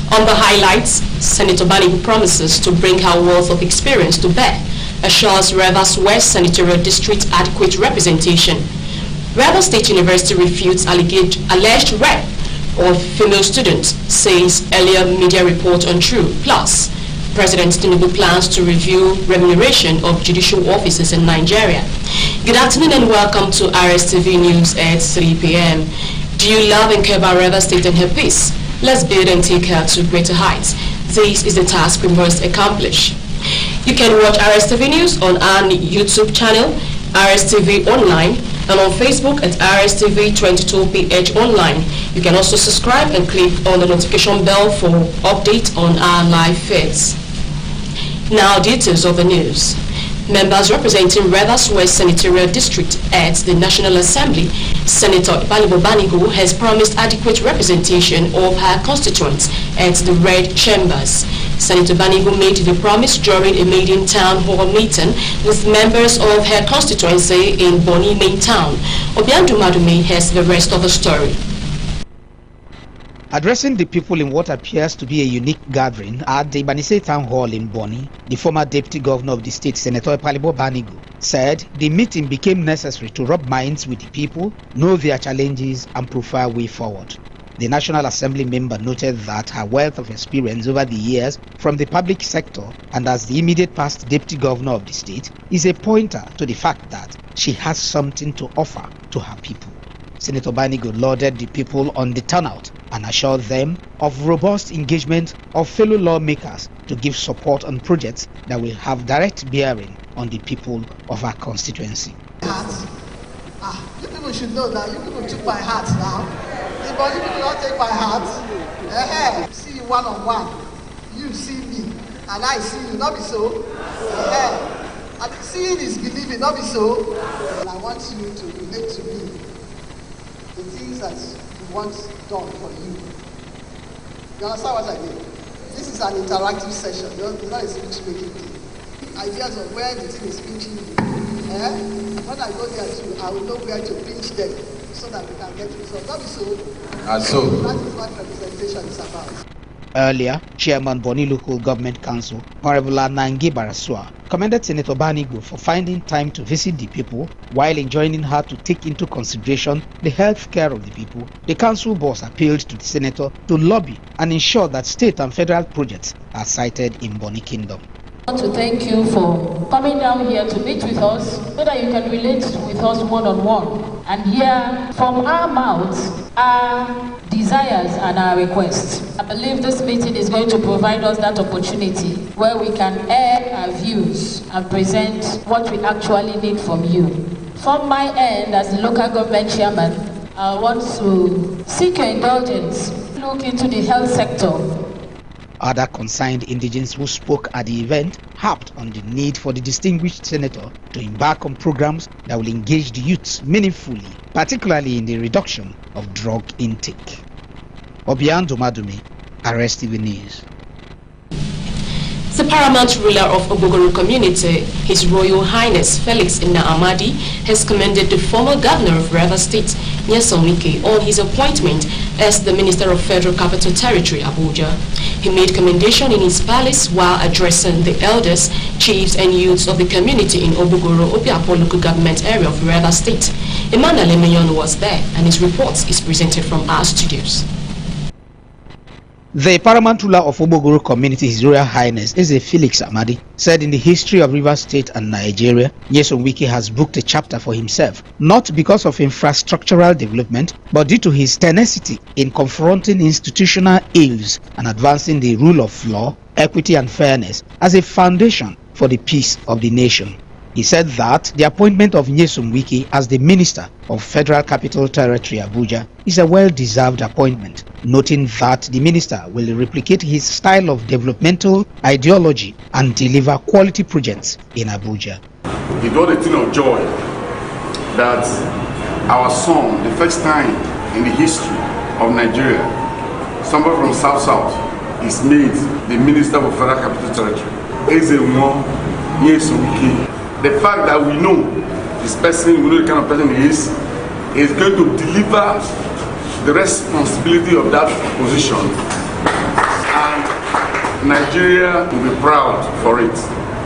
On the highlights, Senator Banigu promises to bring her wealth of experience to bear, assures Rivers West Senatorial District adequate representation. Rivers State University refutes alleged rape of female students, says earlier media report untrue. Plus, President Tinubu plans to review remuneration of judicial officers in Nigeria. Good afternoon and welcome to RSTV News at 3 p.m. Do you love and care about Rivers State and her peace? Let's build and take her to greater heights. This is the task we must accomplish. You can watch RSTV News on our YouTube channel, RSTV Online, and on Facebook at RSTV22PH Online. You can also subscribe and click on the notification bell for updates on our live feeds. Now, details of the news. Members representing Rivers West Senatorial District at the National Assembly, Senator Banigu has promised adequate representation of her constituents at the Red Chambers. Senator Banigu made the promise during a maiden town hall meeting with members of her constituency in Bonny main town. Obiandu Madume has the rest of the story. Addressing the people in what appears to be a unique gathering at the Banise Town Hall in Bonny, the former Deputy Governor of the state, Senator Banigu, said the meeting became necessary to rub minds with the people, know their challenges and profile way forward. The National Assembly member noted that her wealth of experience over the years from the public sector and as the immediate past Deputy Governor of the state is a pointer to the fact that she has something to offer to her people. Senator Banigu lauded the people on the turnout and assured them of robust engagement of fellow lawmakers to give support on projects that will have direct bearing on the people of our constituency. You people should know that you people took my heart now. But you people don't take my heart. See you one-on-one. You see me and I see you, not be so. And seeing is believing, not be so. And I want you to relate to me the things that you want done for you. You understand what I mean? This is an interactive session. It's not a speech-making thing. Ideas of where the thing is pinching you. When I go there too, I will know where to pinch them so that we can get results. That is so. That is what representation is about. Earlier, Chairman Bonny Local Government Council, Honorable Nangi Barasua, commended Senator Banigu for finding time to visit the people while enjoining her to take into consideration the health care of the people. The council boss appealed to the senator to lobby and ensure that state and federal projects are cited in Bonny Kingdom. I want to thank you for coming down here to meet with us so that you can relate with us one-on-one and hear from our mouths our desires and our requests. I believe this meeting is going to provide us that opportunity where we can air our views and present what we actually need from you. From my end, as the local government chairman, I want to seek your indulgence, look into the health sector. Other concerned indigents who spoke at the event harped on the need for the distinguished senator to embark on programs that will engage the youths meaningfully, particularly in the reduction of drug intake. Obiandu Madume, RSTV News. The paramount ruler of Obogoro community, His Royal Highness Felix Ina Amadi, has commended the former governor of Rivers State, Nyesom Wike, on his appointment as the Minister of Federal Capital Territory, Abuja. He made commendation in his palace while addressing the elders, chiefs and youths of the community in Obogoro, Obiapo local government area of Rivers State. Emmanuel Emeyon was there and his reports is presented from our studios. The paramount ruler of Obogoro community, His Royal Highness Eze Felix Amadi, said in the history of Rivers State and Nigeria, Nyesom Wike has booked a chapter for himself, not because of infrastructural development, but due to his tenacity in confronting institutional ills and advancing the rule of law, equity and fairness as a foundation for the peace of the nation. He said that the appointment of Nyesom Wike as the Minister of Federal Capital Territory Abuja is a well-deserved appointment, noting that the minister will replicate his style of developmental ideology and deliver quality projects in Abuja. It was a thing of joy that our son, the first time in the history of Nigeria, somebody from South is made the Minister of Federal Capital Territory. Eze Nyesom Wike. The fact that we know this person, we know the kind of person he is going to deliver the responsibility of that position Nigeria will be proud for it.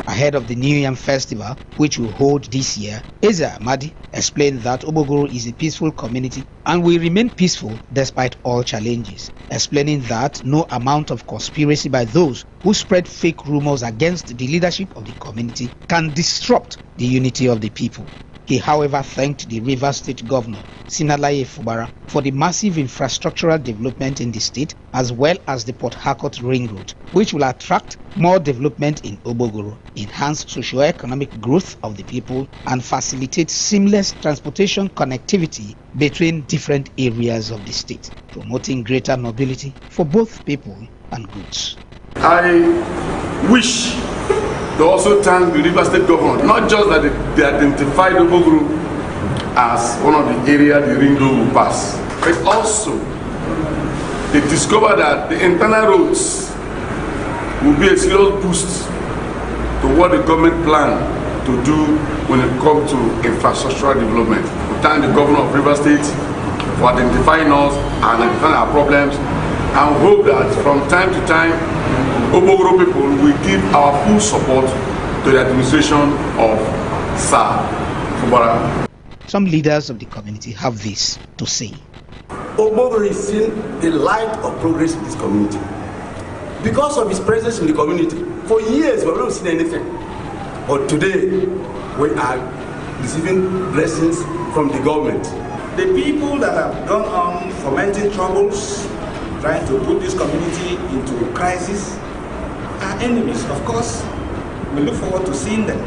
Ahead of the New Yam Festival, which will hold this year, Eza Amadi explained that Obogoro is a peaceful community and will remain peaceful despite all challenges, explaining that no amount of conspiracy by those who spread fake rumors against the leadership of the community can disrupt the unity of the people. He, however, thanked the Rivers State Governor, Sinalaye Fubara, for the massive infrastructural development in the state, as well as the Port Harcourt Ring Road, which will attract more development in Obogoro, enhance socio-economic growth of the people, and facilitate seamless transportation connectivity between different areas of the state, promoting greater mobility for both people and goods. I wish to also thank the Rivers State Government, not just that they identified Obogoro as one of the areas the ring road will pass, but also they discovered that the internal roads will be a serious boost to what the government plan to do when it comes to infrastructural development. We thank the Governor of Rivers State for identifying us and identifying our problems, and hope that from time to time Obogoro people will give our full support to the administration of Sir Fubara. Some leaders of the community have this to say. Obogoro is seeing the light of progress in this community. Because of his presence in the community, for years we have not seen anything. But today, we are receiving blessings from the government. The people that have gone on fomenting troubles, trying to put this community into a crisis, are enemies. Of course, we look forward to seeing them,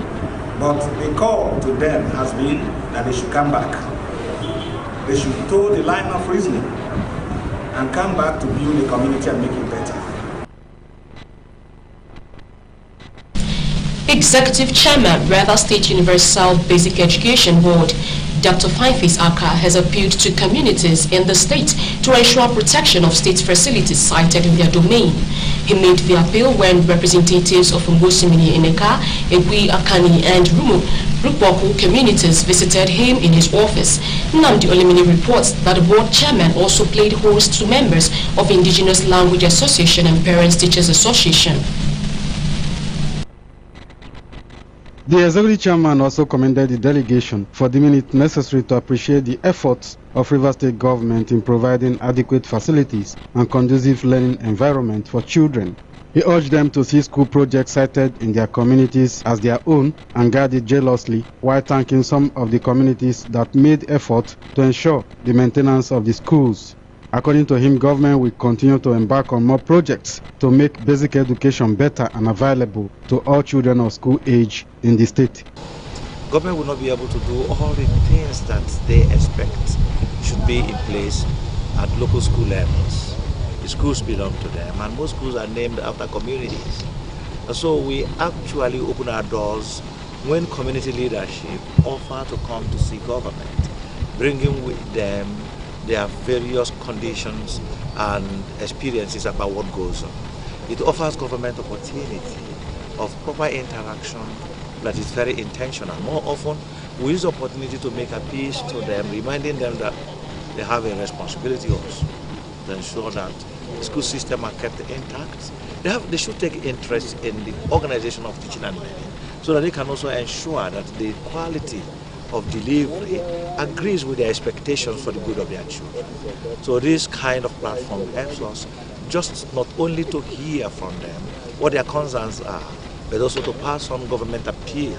but the call to them has been that they should come back. They should toe the line of reasoning and come back to build the community and make it better. Executive Chairman, Rivers State Universal Basic Education Board, Dr. Finefis Aka, has appealed to communities in the state to ensure protection of state facilities cited in their domain. He made the appeal when representatives of Ngosimini Eneka, Egui Akani, and Rukwaku communities visited him in his office. Nnamdi Olimini reports that the board chairman also played host to members of Indigenous Language Association and Parents Teachers Association. The executive chairman also commended the delegation for deeming it necessary to appreciate the efforts of Rivers State government in providing adequate facilities and conducive learning environment for children. He urged them to see school projects cited in their communities as their own and guard it jealously, while thanking some of the communities that made effort to ensure the maintenance of the schools. According to him, government will continue to embark on more projects to make basic education better and available to all children of school age in the state. Government will not be able to do all the things that they expect should be in place at local school levels. The schools belong to them, and most schools are named after communities. So we actually open our doors when community leadership offer to come to see government, bringing with them their various conditions and experiences about what goes on. It offers government opportunity of proper interaction that is very intentional. More often, we use the opportunity to make appeals to them, reminding them that they have a responsibility also to ensure that the school system are kept intact. They should take interest in the organization of teaching and learning so that they can also ensure that the quality of delivery agrees with their expectations for the good of their children. So this kind of platform helps us just not only to hear from them what their concerns are, but also to pass on government appeal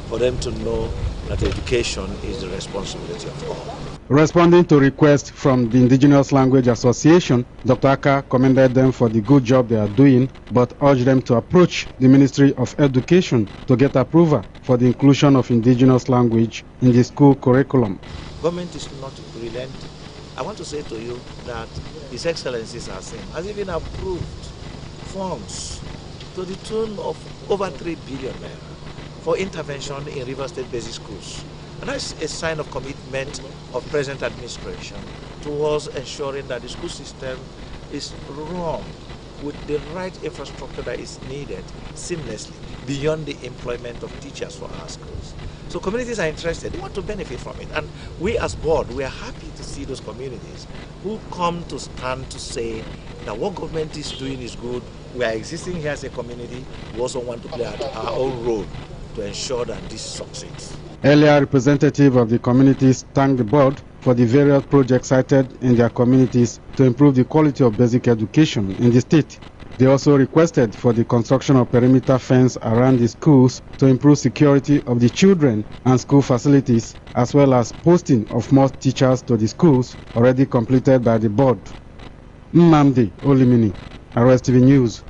for them to know that education is the responsibility of all. Responding to requests from the Indigenous Language Association, Dr. Aka commended them for the good job they are doing, but urged them to approach the Ministry of Education to get approval for the inclusion of indigenous language in the school curriculum. Government is not relenting. I want to say to you that His Excellencies has even approved funds to the tune of over 3 billion naira for intervention in Rivers State basic schools. And that's a sign of commitment of present administration towards ensuring that the school system is run with the right infrastructure that is needed seamlessly beyond the employment of teachers for our schools. So communities are interested, they want to benefit from it. And we as board, we are happy to see those communities who come to stand to say that what government is doing is good. We are existing here as a community. We also want to play our own role to ensure that this succeeds. Earlier, representatives of the communities thanked the board for the various projects cited in their communities to improve the quality of basic education in the state. They also requested for the construction of perimeter fence around the schools to improve security of the children and school facilities, as well as posting of more teachers to the schools already completed by the board. Nnamdi Olimini, RSTV News.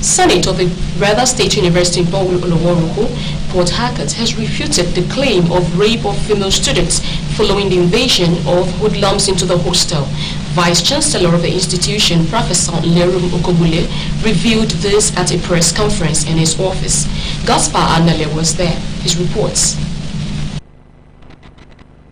Senate of the Rivers State University in Port Harcourt has refuted the claim of rape of female students following the invasion of hoodlums into the hostel. Vice-Chancellor of the institution, Professor Lerum Okobule, revealed this at a press conference in his office. Gaspar Anale was there. His reports.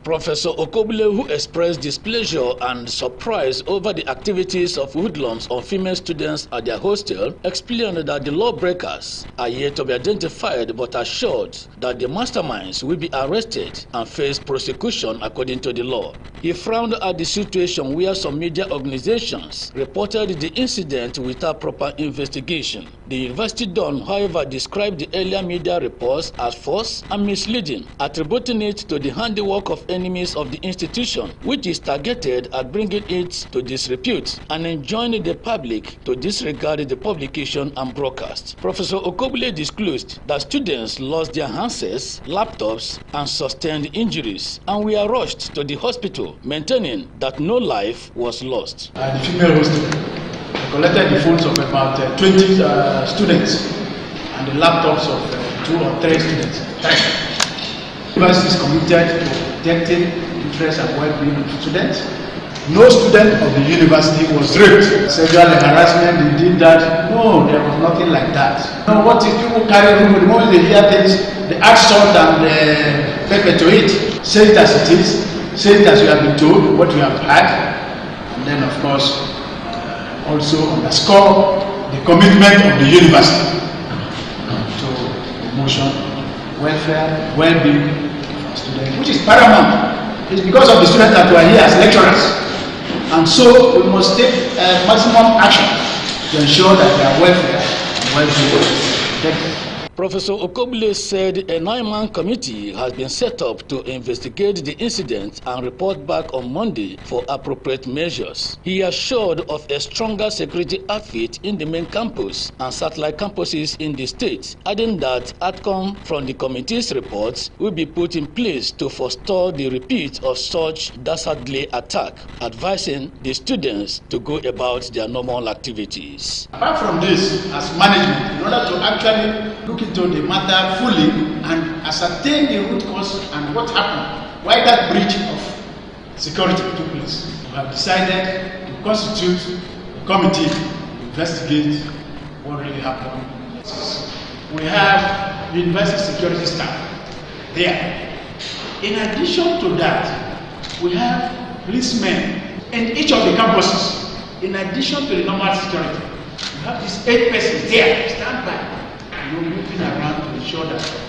Professor Okobule, who expressed displeasure and surprise over the activities of hoodlums on female students at their hostel, explained that the lawbreakers are yet to be identified but assured that the masterminds will be arrested and face prosecution according to the law. He frowned at the situation where some media organizations reported the incident without proper investigation. The University Don, however, described the earlier media reports as false and misleading, attributing it to the handiwork of enemies of the institution, which is targeted at bringing it to disrepute and enjoining the public to disregard the publication and broadcast. Professor Okobule disclosed that students lost their handsets, laptops, and sustained injuries, and were rushed to the hospital, maintaining that no life was lost. The female hostel collected the phones of about 20 students and the laptops of 2 or 3 students. The university is committed to protecting the interests and well-being of students. No student of the university was raped. Sexual harassment, they did that. No, there was nothing like that. You know, what if people carry rumor, the moment they hear things, they add salt and pepper to it. Say it as it is. Say it as you have been told, what you have had. And then, of course, also underscore the commitment of the university to promotion, welfare, well-being of students, which is paramount. It's because of the students that we are here as lecturers. And so we must take maximum action to ensure that their welfare and well-being is protected. Professor Okobule said a 9-man committee has been set up to investigate the incident and report back on Monday for appropriate measures. He assured of a stronger security outfit in the main campus and satellite campuses in the state, adding that outcome from the committee's reports will be put in place to forestall the repeat of such dastardly attack, advising the students to go about their normal activities. Apart from this, as management, in order to actually look into the matter fully and ascertain the root cause and what happened, why that breach of security took place, we have decided to constitute a committee to investigate what really happened. We have the university security staff there. In addition to that, we have policemen in each of the campuses. In addition to the normal security, we have these 8 persons there, stand by. Moving around to ensure that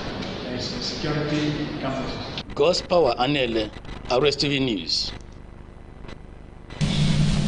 there is security in campuses. Gaspar Anale, RSTV News.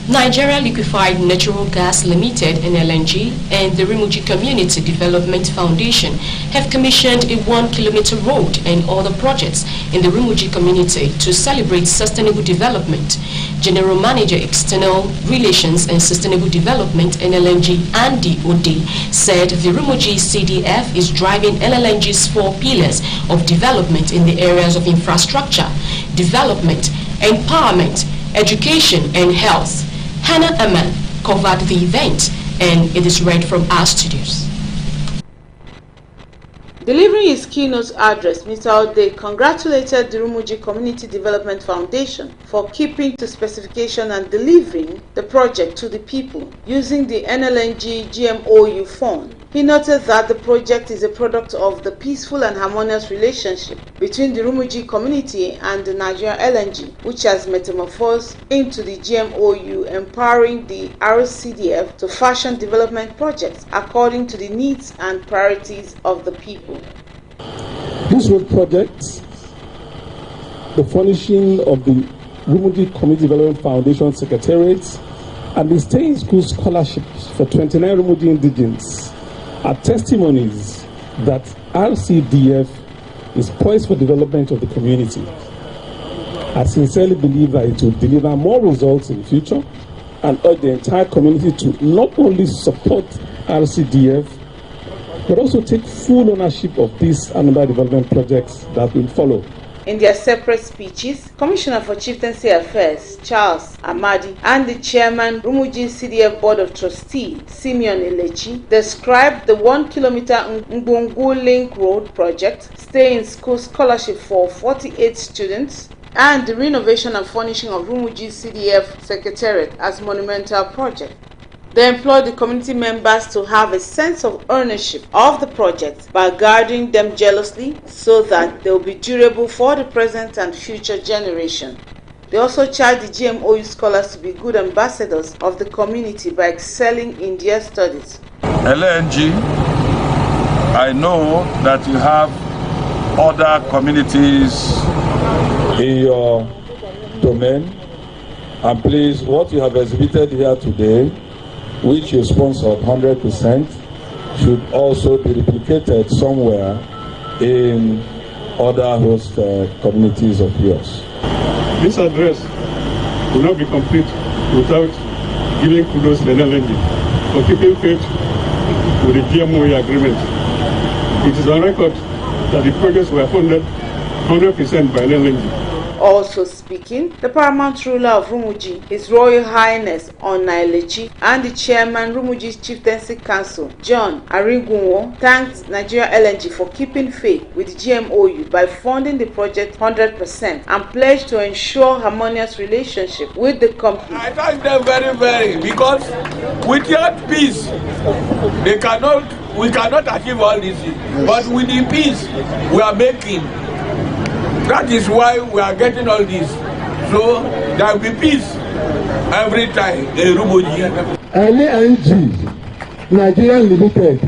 Nigeria Liquefied Natural Gas Limited (NLNG) and the Rimuji Community Development Foundation have commissioned a 1-kilometer road and other projects in the Rimuji community to celebrate sustainable development. General Manager External Relations and Sustainable Development (NLNG) Andy Ode said the Rimuji CDF is driving NLNG's 4 pillars of development in the areas of infrastructure, development, empowerment, education and health. Hannah Aman covered the event, and it is read from our studios. Delivering his keynote address, Mr. Ode congratulated the Rumuji Community Development Foundation for keeping to specification and delivering the project to the people using the NLNG GMOU fund. He noted that the project is a product of the peaceful and harmonious relationship between the Rumuji community and the Nigeria LNG, which has metamorphosed into the GMOU, empowering the RSTV to fashion development projects according to the needs and priorities of the people. This road project, the furnishing of the Rumuji Community Development Foundation Secretariat, and the Stay in School scholarships for 29 Rumuji indigents are testimonies that RCDF is poised for development of the community. I sincerely believe that it will deliver more results in the future and urge the entire community to not only support RCDF, but also take full ownership of these and other development projects that will follow. In their separate speeches, Commissioner for Chieftaincy Affairs, Charles Amadi, and the Chairman, Rumuji CDF Board of Trustees, Simeon Elechi, described the 1 kilometer Ngbongu Link Road project, Stay in School scholarship for 48 students, and the renovation and furnishing of Rumuji CDF Secretariat as monumental project. They employed the community members to have a sense of ownership of the project by guarding them jealously so that they will be durable for the present and future generation. They also charged the GMOU scholars to be good ambassadors of the community by excelling in their studies. LNG, I know that you have other communities in your domain, and please, what you have exhibited here today, which you sponsored 100%, should also be replicated somewhere in other host communities of yours. This address will not be complete without giving kudos to the LNG for keeping faith with the GMOU agreement. It is on record that the projects were funded 100% by LNG. Also speaking, the paramount ruler of Rumuji, His Royal Highness Onailechi, and the chairman Rumuji's Chieftaincy Council, John Aringunwo, thanked Nigeria LNG for keeping faith with the GMOU by funding the project 100% and pledged to ensure harmonious relationship with the company. I thank them very, because without peace, we cannot achieve all this. But with the peace we are making, that is why we are getting all this. So there will be peace every time in Rumuji. LNG Nigeria Limited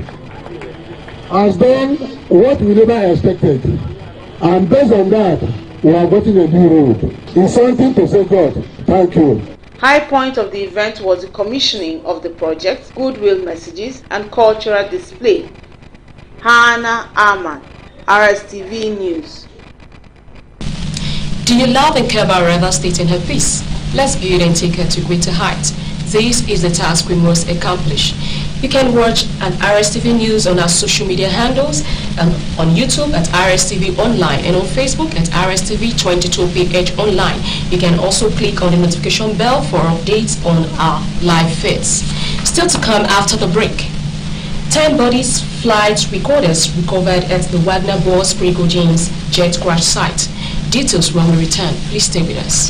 has done what we never expected, and based on that, we are getting a new road. It's something to say, God, thank you. High point of the event was the commissioning of the project, goodwill messages, and cultural display. Hannah Ahmad, RSTV News. Do you love and care about Rivers State and her peace? Let's build and take her to greater heights. This is the task we must accomplish. You can watch an RSTV News on our social media handles, and on YouTube at RSTV Online, and on Facebook at RSTV 22PH Online. You can also click on the notification bell for updates on our live feeds. Still to come after the break. 10 bodies, flight recorders recovered at the Wagner Boss Prigo James jet crash site. Details when we return. Please stay with us.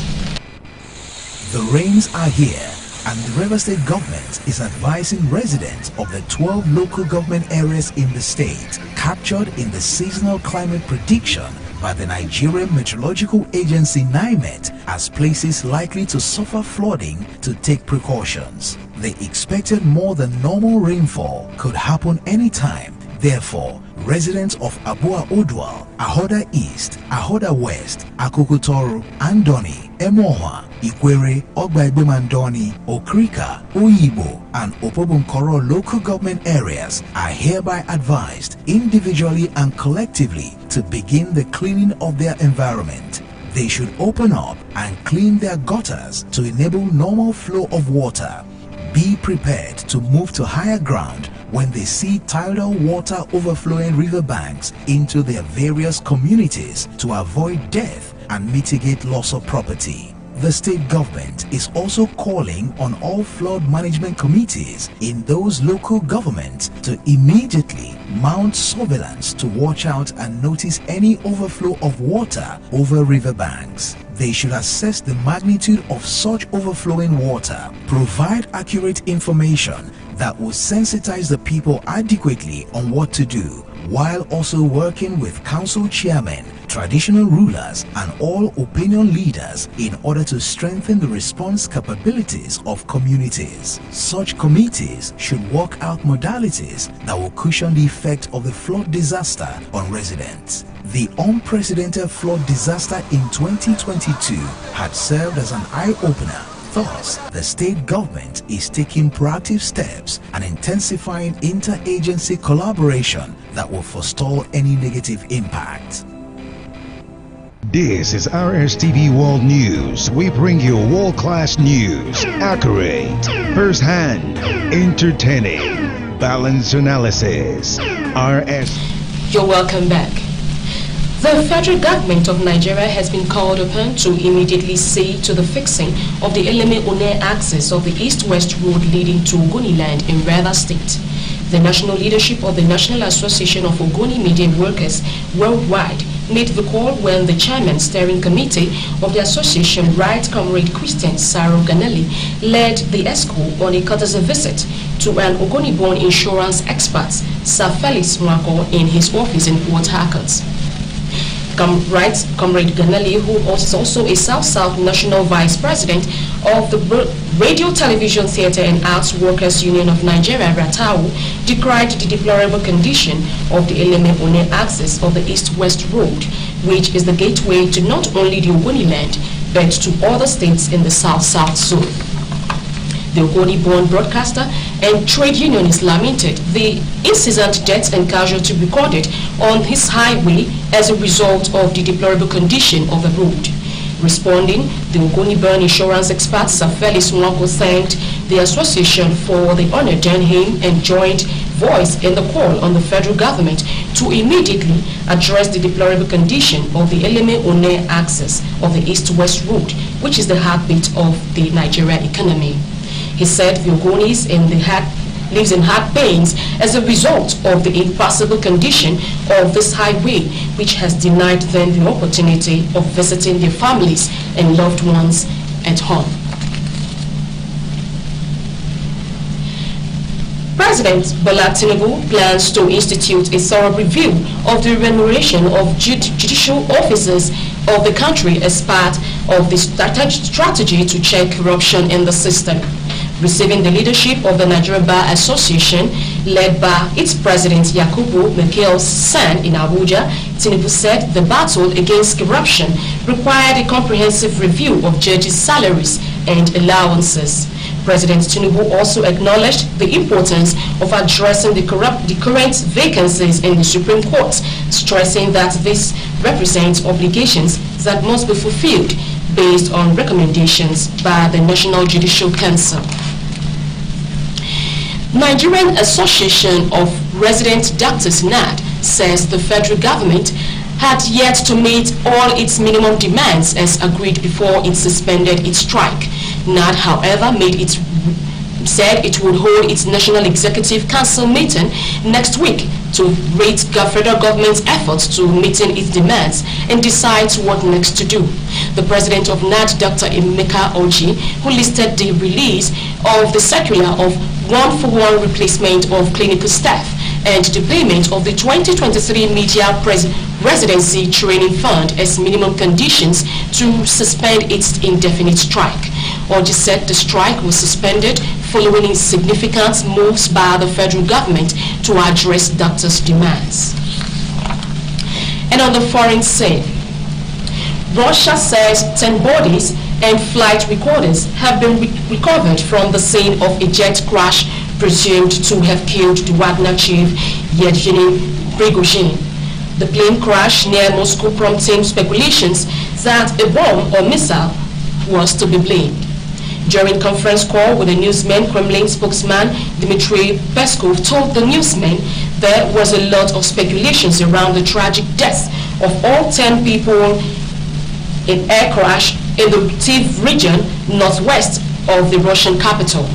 The rains are here, and the River State government is advising residents of the 12 local government areas in the state captured in the seasonal climate prediction by the Nigerian Meteorological Agency NIMET as places likely to suffer flooding to take precautions. The expected more than normal rainfall could happen anytime. Therefore, residents of Abua Odwal, Ahoda East, Ahoda West, Akukutoro, Andoni, Emoha, Ikwere, Ogbaibumandoni, Okrika, Oyibo, and Opobunkoro local government areas are hereby advised individually and collectively to begin the cleaning of their environment. They should open up and clean their gutters to enable normal flow of water. Be prepared to move to higher ground when they see tidal water overflowing riverbanks into their various communities to avoid death and mitigate loss of property. The state government is also calling on all flood management committees in those local governments to immediately mount surveillance to watch out and notice any overflow of water over riverbanks. They should assess the magnitude of such overflowing water, provide accurate information, that will sensitize the people adequately on what to do, while also working with council chairmen, traditional rulers, and all opinion leaders in order to strengthen the response capabilities of communities. Such committees should work out modalities that will cushion the effect of the flood disaster on residents. The unprecedented flood disaster in 2022 had served as an eye-opener. Thus, the state government is taking proactive steps and intensifying interagency collaboration that will forestall any negative impact. This is RSTV World News. We bring you world-class news, accurate, first-hand, entertaining, balanced analysis. You're welcome back. The federal government of Nigeria has been called upon to immediately see to the fixing of the Eleme-One axis of the east-west road leading to Ogoniland in Rivers State. The national leadership of the National Association of Ogoni Media Workers Worldwide made the call when the chairman steering committee of the association, Right Comrade Christian Saro Ganelli, led the ESCO on a courtesy visit to an Ogoni-born insurance expert, Sir Felix Mwako, in his office in Port Harcourt. Right Comrade Ganelli, who is also a South-South National Vice President of the Radio, Television, Theatre and Arts Workers Union of Nigeria, RATAU, decried the deplorable condition of the Eleme-One axis of the East-West Road, which is the gateway to not only the Ogoniland, but to other states in the South-South zone. The Ogoni-born broadcaster and trade unionists lamented the incessant deaths and casualties recorded on his highway as a result of the deplorable condition of the road. Responding, the Ogoni-born insurance expert Sir Felix Mwako thanked the association for the honor done him and joined voice in the call on the federal government to immediately address the deplorable condition of the Eleme-One axis of the east-west road, which is the heartbeat of the Nigeria economy. He said the Ogonis lives in hard pains as a result of the impossible condition of this highway, which has denied them the opportunity of visiting their families and loved ones at home. President Bola Tinubu plans to institute a thorough review of the remuneration of judicial officers of the country as part of the strategy to check corruption in the system. Receiving the leadership of the Nigeria Bar Association, led by its president Yakubu Mikel San in Abuja, Tinubu said the battle against corruption required a comprehensive review of judges' salaries and allowances. President Tinubu also acknowledged the importance of addressing the current vacancies in the Supreme Court, stressing that this represents obligations that must be fulfilled based on recommendations by the National Judicial Council. Nigerian Association of Resident Doctors (NAD) says the federal government had yet to meet all its minimum demands as agreed before it suspended its strike. NAD, however, said it would hold its National Executive Council meeting next week to rate the federal government's efforts to meeting its demands and decide what next to do. The president of NAD, Dr. Emeka Oji, who listed the release of the circular of one-for-one replacement of clinical staff and the payment of the 2023 Media Residency Training Fund as minimum conditions to suspend its indefinite strike. Oji said the strike was suspended following significant moves by the federal government to address doctors' demands. And on the foreign scene, Russia says 10 bodies and flight recorders have been recovered from the scene of a jet crash presumed to have killed the Wagner chief Yevgeny Prigozhin. The plane crashed near Moscow, prompting speculations that a bomb or missile was to be blamed. During conference call with the newsman, Kremlin spokesman Dmitry Peskov told the newsman there was a lot of speculations around the tragic death of all 10 people in air crash in the Tver region northwest of the Russian capital.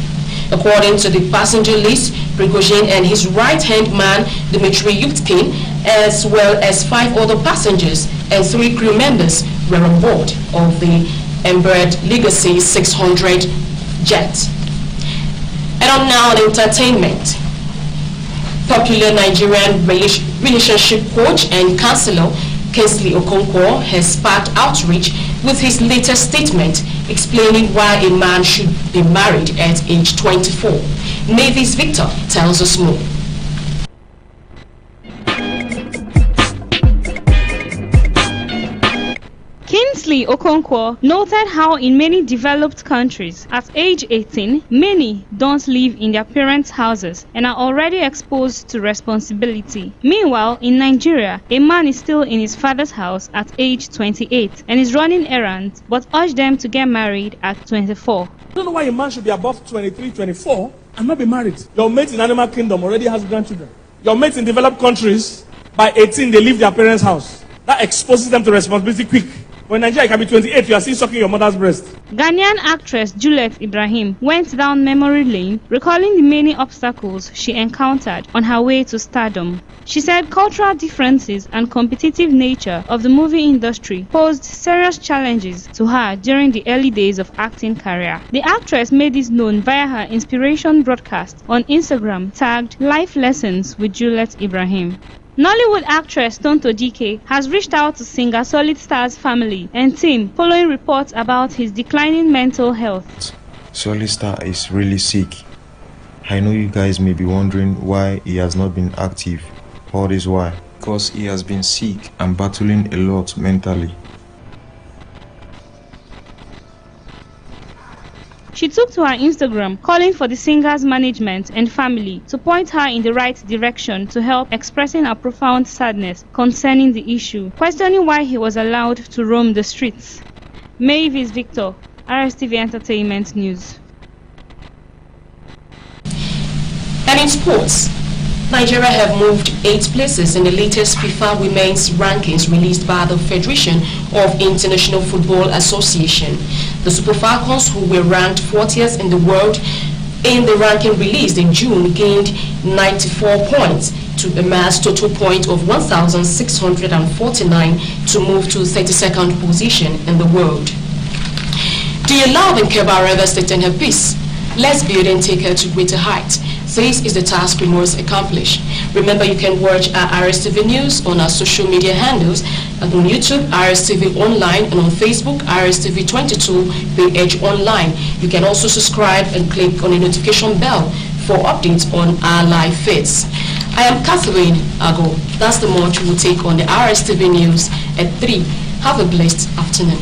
According to the passenger list, Prigozhin and his right-hand man Dmitry Yutkin, as well as 5 other passengers and 3 crew members, were on board of the Embraer Legacy 600 jet. And on now on entertainment. Popular Nigerian relationship coach and counselor Kingsley Okonkwo has sparked outrage with his latest statement explaining why a man should be married at age 24. Mavis Victor tells us more. Kingsley Okonkwo noted how in many developed countries, at age 18, many don't live in their parents' houses and are already exposed to responsibility. Meanwhile, in Nigeria, a man is still in his father's house at age 28 and is running errands, but urged them to get married at 24. I don't know why a man should be above 23, 24 and not be married. Your mate in animal kingdom already has grandchildren. Your mates in developed countries, by 18, they leave their parents' house. That exposes them to responsibility quick. But in Nigeria, you can be 28, you are still sucking your mother's breast. Ghanaian actress Juliet Ibrahim went down memory lane, recalling the many obstacles she encountered on her way to stardom. She said cultural differences and competitive nature of the movie industry posed serious challenges to her during the early days of acting career. The actress made this known via her inspiration broadcast on Instagram tagged Life Lessons with Juliet Ibrahim. Nollywood actress Tonto Dike has reached out to singer Solid Star's family and team following reports about his declining mental health. Solid Star is really sick. I know you guys may be wondering why he has not been active all this while. Because he has been sick and battling a lot mentally. She took to her Instagram, calling for the singer's management and family to point her in the right direction to help expressing her profound sadness concerning the issue, questioning why he was allowed to roam the streets. Mavis Victor, RSTV Entertainment News. And in sports, Nigeria have moved 8 places in the latest FIFA Women's rankings released by the Federation of International Football Association. The Super Falcons, who were ranked 40th in the world in the ranking released in June, gained 94 points to amass total point of 1,649 to move to 32nd position in the world. Do you love and care about River State and her peace? Let's build and take her to greater heights. This is the task we must accomplish. Remember, you can watch our RSTV News on our social media handles, on YouTube, RSTV Online, and on Facebook, RSTV22 PH Online. You can also subscribe and click on the notification bell for updates on our live feeds. I am Catherine Ago. That's the much we will take on the RSTV News at 3. Have a blessed afternoon.